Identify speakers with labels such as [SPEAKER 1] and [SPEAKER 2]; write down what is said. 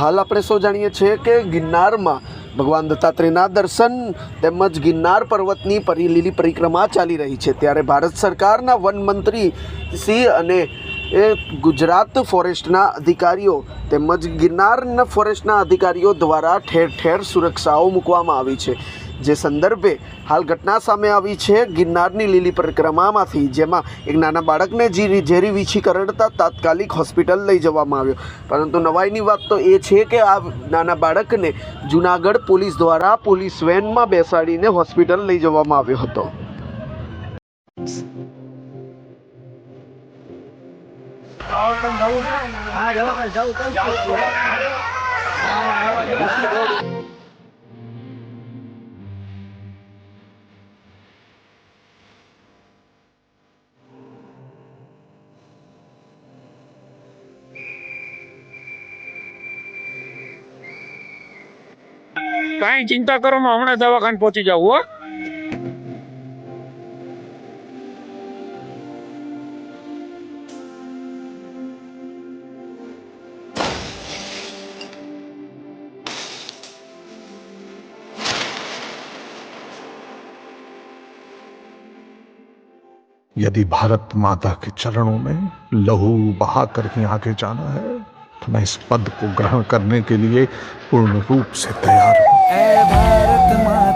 [SPEAKER 1] હાલ આપણે સૌ જાણીએ છીએ કે ગિરનારમાં ભગવાન દત્તાત્રેયના દર્શન તેમજ ગિરનાર પર્વતની લીલી પરિક્રમા ચાલી રહી છે। ત્યારે ભારત સરકારના વન મંત્રી સિંહ અને ગુજરાત ફોરેસ્ટના અધિકારીઓ તેમજ ગિરનારના ફોરેસ્ટના અધિકારીઓ દ્વારા ઠેર ઠેર સુરક્ષાઓ મૂકવામાં આવી છે। જે સંદર્ભે હાલ ઘટના સામે આવી છે ગિરનારની લીલી પરિક્રમામાંથી, જેમાં એક નાના બાળકને ઝેરી વીછી કરડતા તાત્કાલિક હોસ્પિટલ લઈ જવામાં આવ્યો। પરંતુ નવાઈની વાત તો એ છે કે આ નાના બાળકને જૂનાગઢ પોલીસ દ્વારા પોલીસ વેનમાં બેસાડીને હોસ્પિટલ લઈ જવામાં આવ્યો હતો।
[SPEAKER 2] कहीं चिंता करो मैं हमने दवाखाने पहुंची जाऊँ हो।
[SPEAKER 3] यदि भारत माता के चरणों में लहू बहा कर ही आगे जाना है तो मैं इस पद को ग्रहण करने के लिए पूर्ण रूप से तैयार हूं।